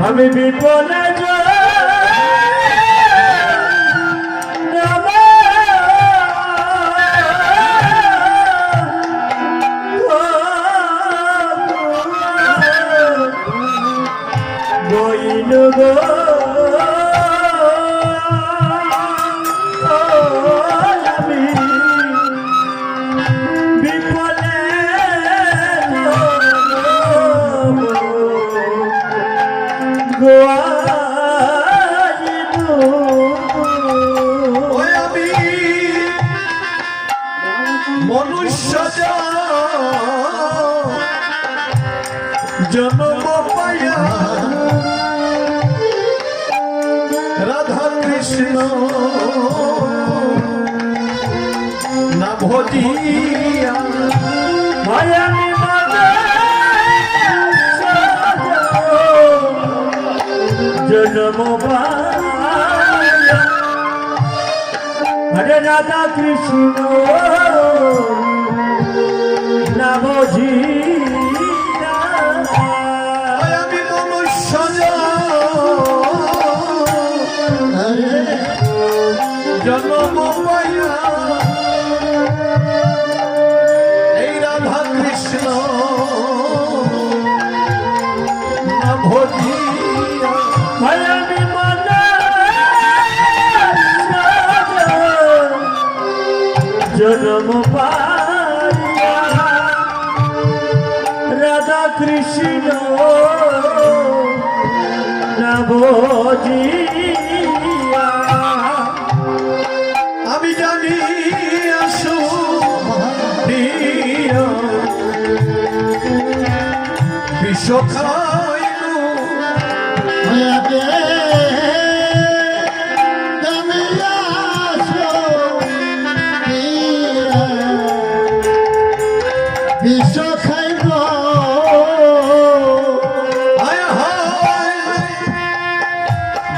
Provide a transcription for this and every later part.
আমি বিপদে মনুষ্য জন্ম পায়া রাধা কৃষ্ণ না ভজিয়া মায়ামি জন্ম হরে রাধা কৃষ্ণ না বুঝিয়া আমি মনুষ্য জন্ম পাইয়া এই রাধা কৃষ্ণ না ভজিয়া মায়ামি জন্ম পাইয়া রাধা কৃষ্ণ না বুঝিয়া আমি জানি আসো বিষ খাইলু বিষ খাইব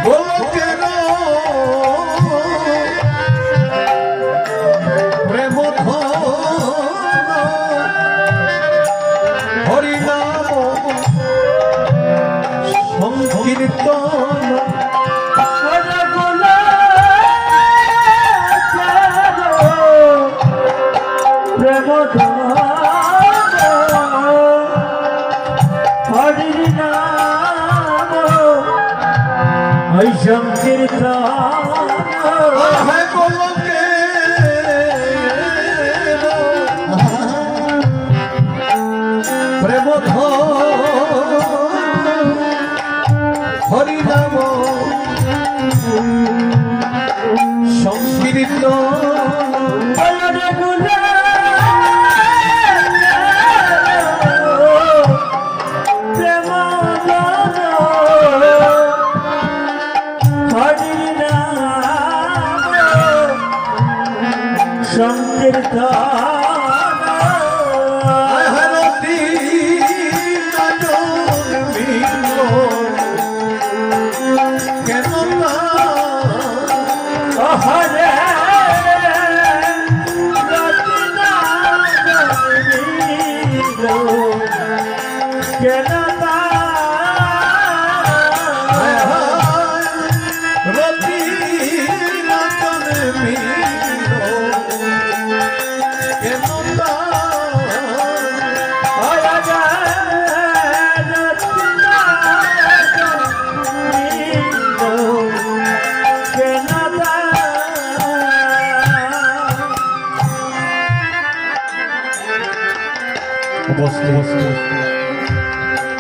গোলকের প্রেম হরিনাম সংকীর্তন প্রেম হরি নাম সংকীর্তন গোলকে প্রেম হরিনাম সংকীর্তন রাজা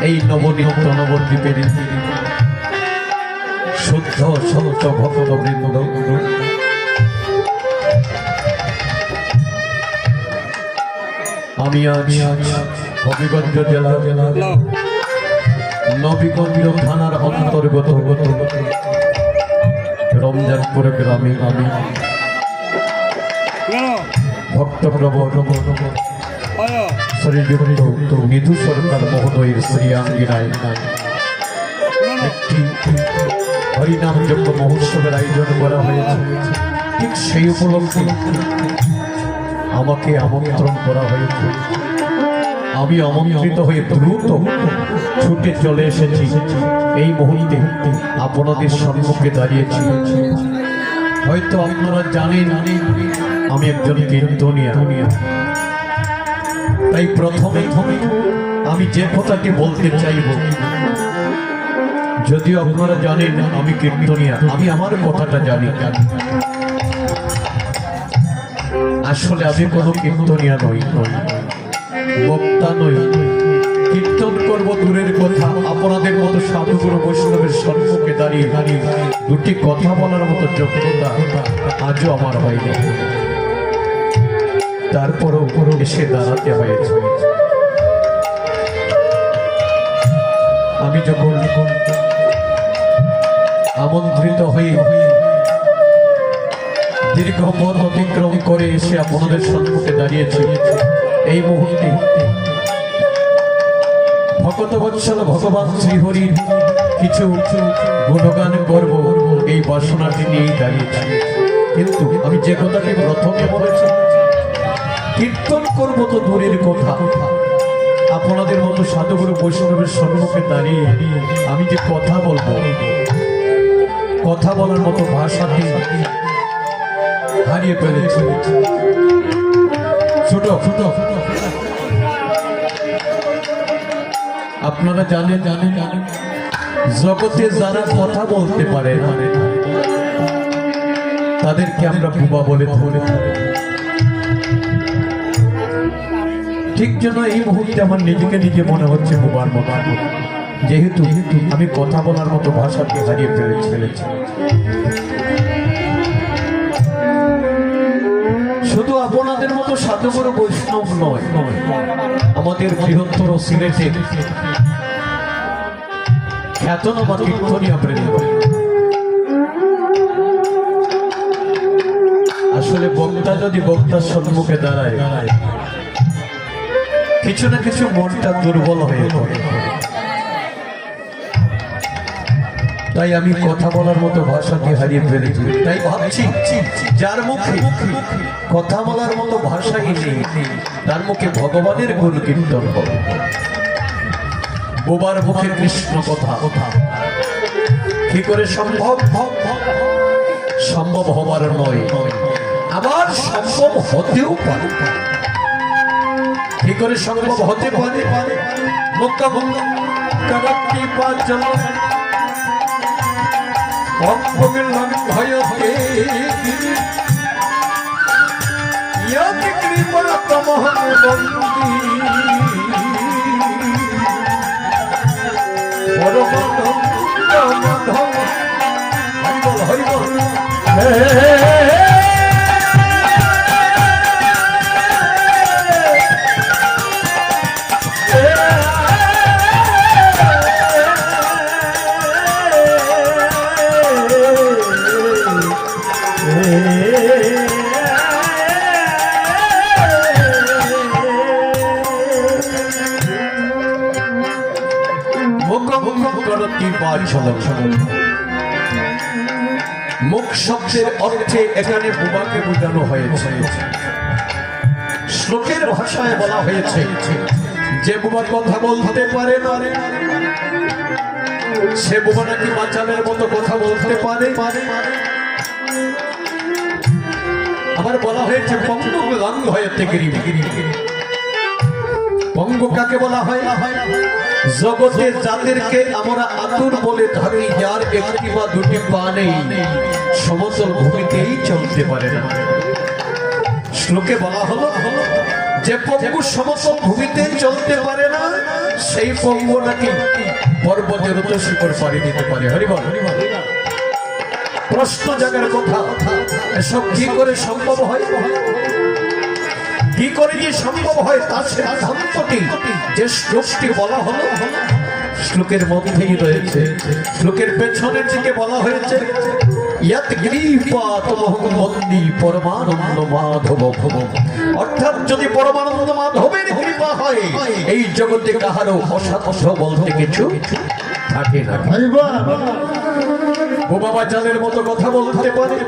এই নবনিত্য নবদ্বীপের শুদ্ধ সন্ত ভক্তবৃন্দ, আমি আজ হবিগঞ্জ জেলা নবীগঞ্জ থানার অন্তর্গত রমজানপুর গ্রামে আমি ভক্তপ্রবর শ্রীযুক্ত নিধু সরকার মহোদয়ের শ্রীয়াঙ্গিনায় একটি হরিনাম যজ্ঞ মহোৎসবের আয়োজন করা হয়েছে। ঠিক সেই উপলক্ষে আমাকে আমন্ত্রণ করা হয়েছে। আমি আমন্ত্রিত হয়ে দ্রুত ছুটে চলে এসেছি। এই মুহূর্তে আপনাদের সম্মুখে দাঁড়িয়েছি। হয়তো আপনারা জানেন আমি একজন কীর্তনিয়া, তাই প্রথমে আমি যে কথাটি বলতে চাইব, যদিও আপনারা জানেন আমি কীর্তনিয়া, আমি আমার কথাটা জানি। আসলে আমি কোনো কীর্তনিয়া নই, বক্তা নই। কীর্তন করব দূরের কথা, আপনাদের মতো সাধুগুরু বৈষ্ণবের সম্মুখে দাঁড়িয়ে দুটি কথা বলার মতো যোগ্যতা আজও আমার হয়নি। তারপরও এসে দাঁড়াতে হয়েছে। আমি যখন আমন্ত্রিত হয়ে দীর্ঘ পথ অতিক্রম করে এসে আপনাদের সম্মুখে দাঁড়িয়েছি, এই মুহূর্তে ভক্তবৎসল ভগবান শ্রীহরির কিছু গুণগান করব, এই বাসনাটি নিয়েই দাঁড়িয়েছি। কিন্তু আমি যে কথাটি প্রথমে বলেছি, কীর্তন করব তো দূরের কথা, আপনাদের মতো সাধুগুরু বৈষ্ণবের সম্মুখে দাঁড়িয়ে আমি যে কথা বলবো, কথা বলার মতো ভাষাটি হারিয়ে ফেলেছি। ছোট ছোট আপনারা জানেন জগতে যারা কথা বলতে পারে না তাদেরকে আমরা বুবা বলে ধরে। ঠিক যেন এই মুহূর্তে আমার নিজেকে নিজে মনে হচ্ছে বুবার মতো, যেহেতু আমি কথা বলার মতো ভাষাকে হারিয়ে ফেলেছি। শুধু আপনাদের মতো সাধুগুরু বৈষ্ণব নয়, আমাদের বৃহত্তর সিলেটে খ্যাতনামা কীর্তনিয়া বৃন্দ। আসলে বক্তা যদি বক্তার সম্মুখে দাঁড়ায়, কিছু না কিছু মনটা দুর্বল হয়ে পড়ে। তাই আমি কথা বলার মতো ভাষাকে হারিয়ে ফেলেছি। তাই ভাবছি যার মুখে কথা বলার মতো ভাষাই নেই, তার মুখে ভগবানের গুণ কীর্তন হবে। বোবার মুখে কৃষ্ণ কথা কি করে সম্ভব? সম্ভব হবার নয়, আবার সম্ভব হতেও পারে। কি করে সম্ভব হতে পারে? মুখ শব্দের অর্থে এখানে বুবাকে বোঝানো হয়েছে। শ্লোকের ভাষায় বলা হয়েছে যে বুবা কথা বলতে পারে না, সে বুবা নাকি বাচালের মতো কথা বলতে পারে। আবার বলা হয়েছে পঙ্গু গাঙ্গ হয়েছে গিরি। পঙ্গু কাকে বলা হয়? জগতে যাদেরকে আমরা আতুর বলে থাকি, যার একটি বা দুটি পা নেই, সমতল ভূমিতেই চলতে পারে না। শ্লোকে বলা হলো যে পঙ্গু সমতল ভূমিতেই চলতে পারে না, সেই পঙ্গু নাকি পর্বতের উচ্চ শিখর পাড়ি দিতে পারে। হরিবল হরিবল। প্রশ্ন জাগার কথা, এসব কি করে সম্ভব হয়? কি করে যে সম্ভব হয় তার সিদ্ধান্তটি যে শ্লোকটি বলা হলো শ্লোকের মধ্যেই রয়েছে। শ্লোকের পেছনের দিকে বলা হয়েছে ইয়াত গিরিপাতমহং বন্দী পরমানন্দ মাধব ভব। অর্থাৎ যদি পরমানন্দ মাধবের কৃপা হয় এই জগতে কাহারও অসাধ্য বলতে কিছু থাকে না। বোবা চালের মতো কথা বলতে পারে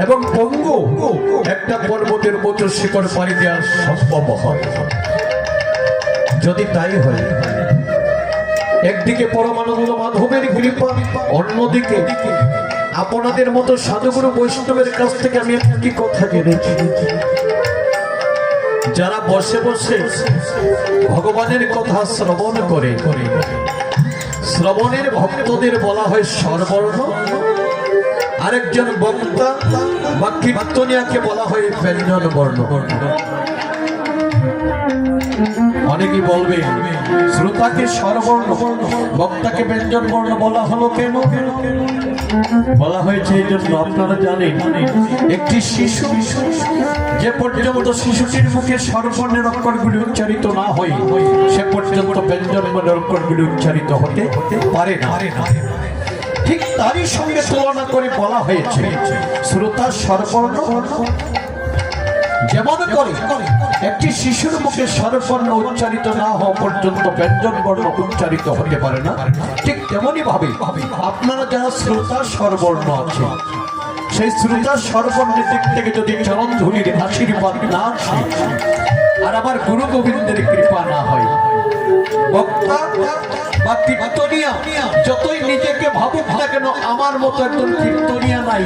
এবং পঙ্গু একটা পর্বতের উঁচু শিখর পাড়ি দেওয়া সম্ভব হয়। যদি তাই হয়, একদিকে পরমানন্দ মাধবের কৃপা, অন্যদিকে আপনাদের মতো সাধুগুরু বৈষ্ণবের কাছ থেকে আমি একটি কথা জেনেছি, যারা বসে বসে ভগবানের কথা শ্রবণ করে, শ্রবণের ভক্তদের বলা হয় স্বরবর্ণ, আরেকজন বক্তা বা কীর্তনিয়াকে বলা হয় ব্যঞ্জন বর্ণ। অনেকেই বলবে শ্রোতাকে স্বরবর্ণ, বক্তাকে ব্যঞ্জন বর্ণ বলা হলো কেন? বলা হয়েছে এই জন্য, আপনারা জানেন একটি শিশু যে পর্যন্ত শিশুটির মুখে স্বরবর্ণের অক্ষরগুলি উচ্চারিত না হয় সে পর্যন্ত ব্যঞ্জন বর্ণের অক্ষরগুলি উচ্চারিত হতে পারে না। ঠিক তারই সঙ্গে তুলনা করে বলা হয়েছে শ্রোতার স্বরবর্ণ যেমন করে একটি শিশুর মুখে স্বরবর্ণ উচ্চারিত না হওয়া পর্যন্ত ব্যঞ্জন বর্ণ উচ্চারিত হতে পারে না, ঠিক তেমনি ভাবে আপনারা যারা শ্রোতা স্বরবর্ণ আছে সেই শ্রোতা স্বরবর্ণের দিক থেকে যদি চরণ ধুলির আশীর্বাদ না আসে আর আমার গুরু গোবিন্দের কৃপা না হয়, বক্তা বা কীর্তনিয়া যতই নিজেকে ভাবুক না কেন আমার মতো একজন কীর্তনিয়া নাই,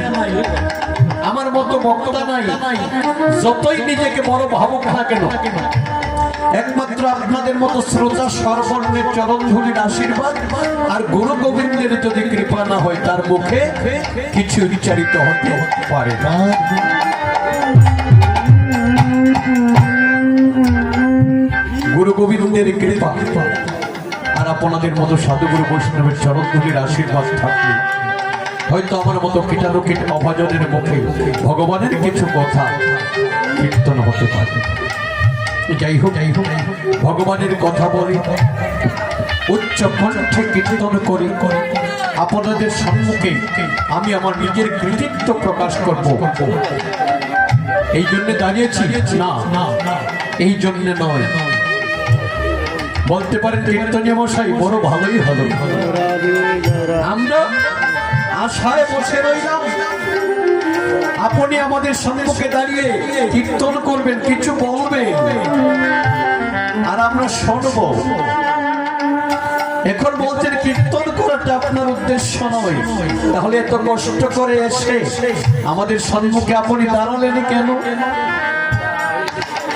আমার মতো বক্তা নাই, যতই নিজেকে বড় ভাবুক না কেন, একমাত্র আপনাদের মতো শ্রোতা স্বরবর্ণের চরণ ধুলির আশীর্বাদ আর গুরু গোবিন্দের যদি কৃপা না হয় তার মুখে কিছু উচ্চারিত হতে পারে না। গুরু গোবিন্দের কৃপা আর আপনাদের মতো সাধুগুরু বৈষ্ণবের চরণ ধুলির আশীর্বাদ থাকলে হয়তো আমার মতো কীটানুকীট অভাজনের মুখে ভগবানের কিছু কথা কীর্তন হতে পারে। যাই হোক ভগবানের কথা বলে উচ্চ কণ্ঠে কীর্তন করে আপনাদের সম্মুখে আমি আমার নিজের কৃতিত্ব প্রকাশ করব, এই জন্য দাঁড়িয়েছি না, এই জন্য নয়। বলতে পারেন কীর্তনীয় মশাই বড় ভালোই হলো, আমরা আশায় বসে রইলাম আপনি আমাদের সম্মুখে দাঁড়িয়ে কীর্তন করবেন, কিছু বলবেন আর আমরা শুনব। এখন বলছেন কীর্তন করাটা আপনার উদ্দেশ্য নয়, তাহলে এত কষ্ট করে এসে আমাদের সম্মুখে আপনি দাঁড়ালেন কেন?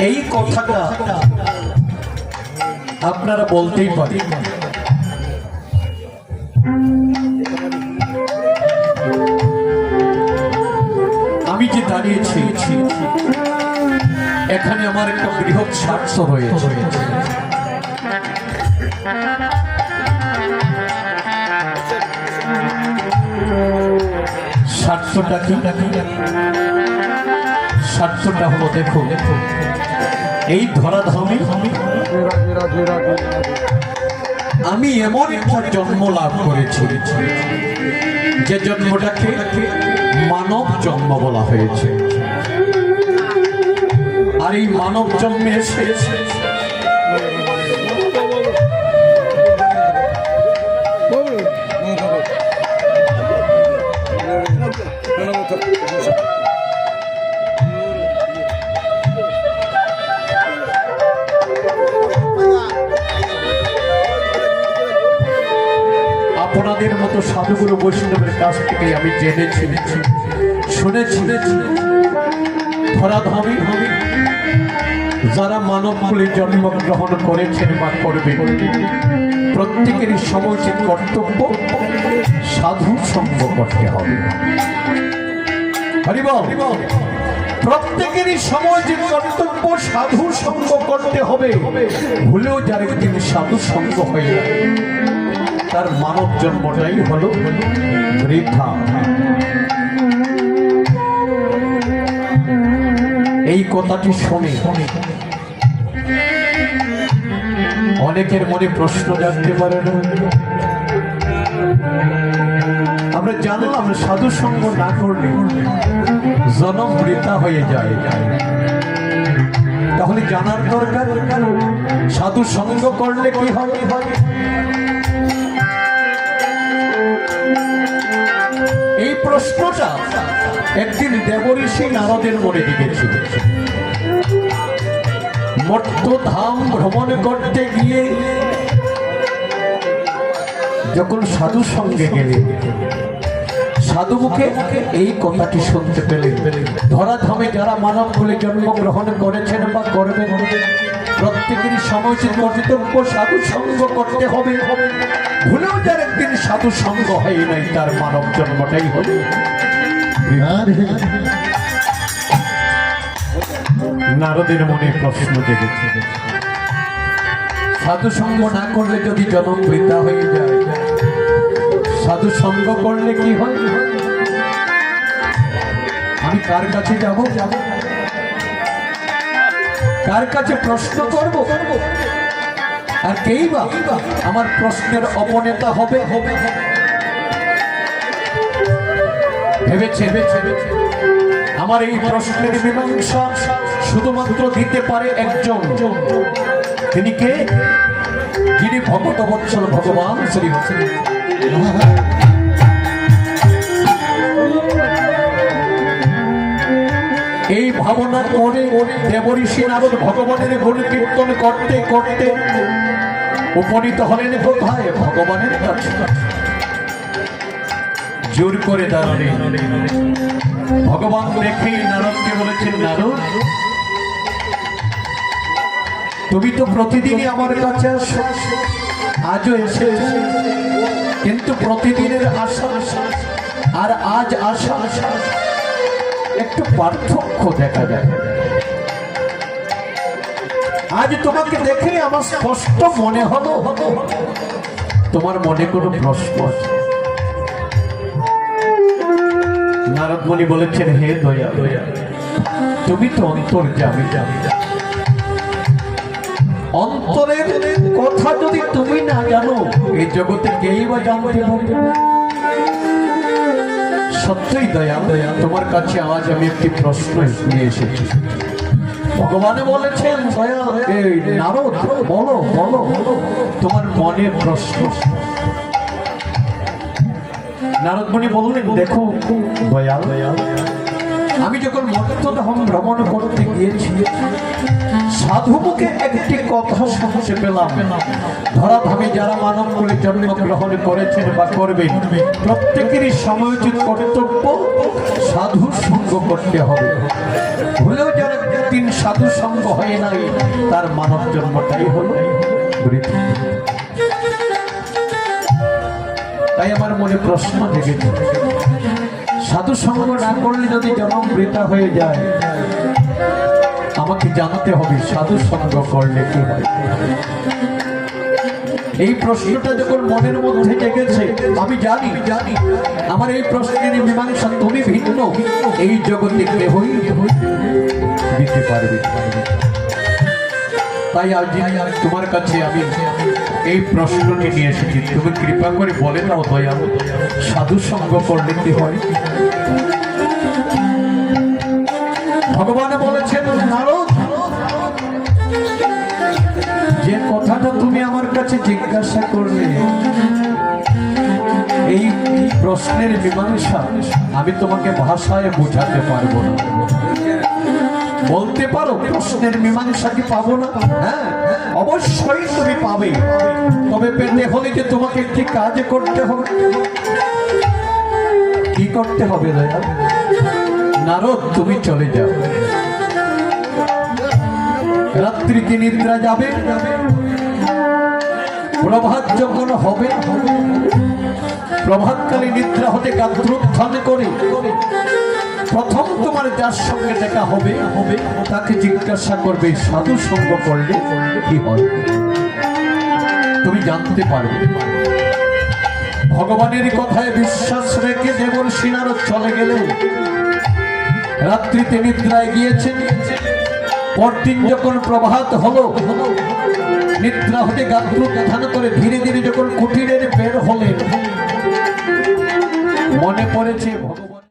এই কথাটা আপনারা বলতেই পারেন। আমি যে দাঁড়িয়েছি এখানে আমার একটা বৃহৎ স্বার্থ রয়েছে। স্বার্থটা কি? স্বার্থটা হলো দেখো, এই ধরাধামে আমি এমন একটা জন্ম লাভ করেছি যে জন্মটাকে মানব জন্ম বলা হয়েছে। আর এই মানব জন্মে এসে আপনাদের মতো সাধুগুরু বৈষ্ণবের কাছ থেকে আমি জেনেছি, শুনেছি ধরাধামে যারা মানব কুলে জন্মগ্রহণ করেছেন বা করবে প্রত্যেকেরই সমুচিত কর্তব্য সাধু সঙ্গ করতে হবে। হরি বল। প্রত্যেকেরই সমাজে কর্তব্য সাধু সঙ্গ করতে হবে। ভুলেও যার একদিন সাধু সঙ্গ হয়ে যায় তার মানব জন্মটাই হলো বৃথা। এই কথাটি শুনে অনেকের মনে প্রশ্ন জানতে পারে না। আমরা জানলাম সাধু সঙ্গ না করলে জনম বৃথা হয়ে যায়, তাহলে জানার দরকার সাধু সঙ্গ করলে কি হয়। এই প্রশ্নটা একদিন দেবঋষি নারদের মনে দিয়েছিল। মর্ত্যধাম ভ্রমণ করতে গিয়ে যখন সাধু সঙ্গে গেলে সাধু মুখে এই কথাটি শুনতে পেলে, ধরাধামে যারা মানব বলে জন্মগ্রহণ করেছেন বা করবেন প্রত্যেকেরই সময়োচিত কর্তব্য সাধু সঙ্গ করতে হবে। ভুলেও যার একদিন সাধু সঙ্গ হয় নাই তার মানব জন্মটাই হবে। নারদের মনে প্রশ্ন জেগেছে, সাধু সঙ্গ না করলে যদি জনম বৃথা হয়ে যায়, সাধু সঙ্গ করলে কি হয়? আমি কার কাছে যাব, কার কাছে প্রশ্ন করব, আর কেই বা আমার প্রশ্নের অপনেতা হবে? ভেবেছে আমার এই প্রশ্নের মীমাংসা শুধুমাত্র দিতে পারে একজন। তিনি কে? যিনি ভগত বৎসল ভগবান শ্রী এই ভাবনা করে দেবঋষি নারদ ভগবানের গুণ কীর্তন করতে করতে উপনীত হলেন কোথায়? ভগবানের কাছে। জোর করে দাঁড়ালে ভগবান দেখেই নারদকে বলেছেন, নারদ তুমি তো প্রতিদিনই আমার কাছে আসো, আজও এসে, কিন্তু প্রতিদিনের আশা আর আজ আশা একটু পার্থক্য দেখা যায়। আজ তোমাকে দেখে আমার স্পষ্ট মনে হলো তোমার মনে কোনো প্রশ্ন আছে। নারদ মুনি বলেছেন, হে দয়া, তুমি তো অন্তর্যামী, অন্তরের কথা যদি তুমি না জানো এই জগতে কেই বা জানতে পারবে? সত্যই দয়া, তোমার কাছে আজ আমি একটি প্রশ্ন নিয়ে এসেছি। ভগবান বলেছেন, দয়া এই নারদ বলো বলো তোমার মনের প্রশ্ন। নারদ মুনি বললেন, দেখো দয়া, আমি যখন মর্ত্যধাম ভ্রমণ করতে গিয়েছি সাধু মুখে একটি কথা শুনতে পেলাম, ধরাধামে যারা মানব করে জন্মগ্রহণ করেছেন বা করবেন প্রত্যেকেরই সময়োচিত কর্তব্য সাধু সঙ্গ করতে হবে। ভুলেও যারা দিন সাধু সঙ্গ হয় নাই তার মানব জন্মটাই হলো বৃথা। তাই আমার মনে প্রশ্ন জেগেছে, সাধু সঙ্গ না করলে যদি জন্ম বৃথা হয়ে যায়, আমাকে জানতে হবে সাধু সঙ্গ করলে কি হয়। এই প্রশ্নটা যখন মনের মধ্যে জেগেছে, আমি জানি আমার এই প্রশ্নের মীমাংসা তুমি ভিন্ন এই জগতে কেহই দিতে পারবে। তাই আজ তোমার কাছে আমি এই প্রশ্নটি নিয়ে এসেছি, তুমি কৃপা করে বলে দাও দয়া, সাধু সঙ্গ করলে কি হয়? ভগবান বলেছেন, নারদ যে কথাটা তুমি আমার কাছে জিজ্ঞাসা করলে এই প্রশ্নের মীমাংসা আমি তোমাকে ভাষায় বোঝাতে পারবো না। বলতে পারো প্রশ্নের মীমাংসা কি পাবো না? হ্যাঁ, অবশ্যই তুমি পাবে, তবে পেতে হলে যে তোমাকে একটি কাজ করতে হবে। কি করতে হবে দয়া? নারদ তুমি চলে যাও, রাত্রিতে নিদ্রা যাবে, প্রভাত যখন হবে প্রভাতকালে নিদ্রা হতে গাত্রোত্থান করে প্রথম তোমার যার সঙ্গে দেখা হবে তাকে জিজ্ঞাসা করবে সাধু সঙ্গ করলে কি হয়, তুমি জানতে পারবে। ভগবানের কথায় বিশ্বাস রেখে দেবর্ষি নারদ চলে গেলেন। রাত্রিতে নিদ্রায় গিয়েছেন। পরদিন যখন প্রভাত হলো, নিদ্রা হতে গাত্র ধ্যান করে ধীরে ধীরে যখন কুটিরের বের হলেন, মনে পড়েছে ভগবান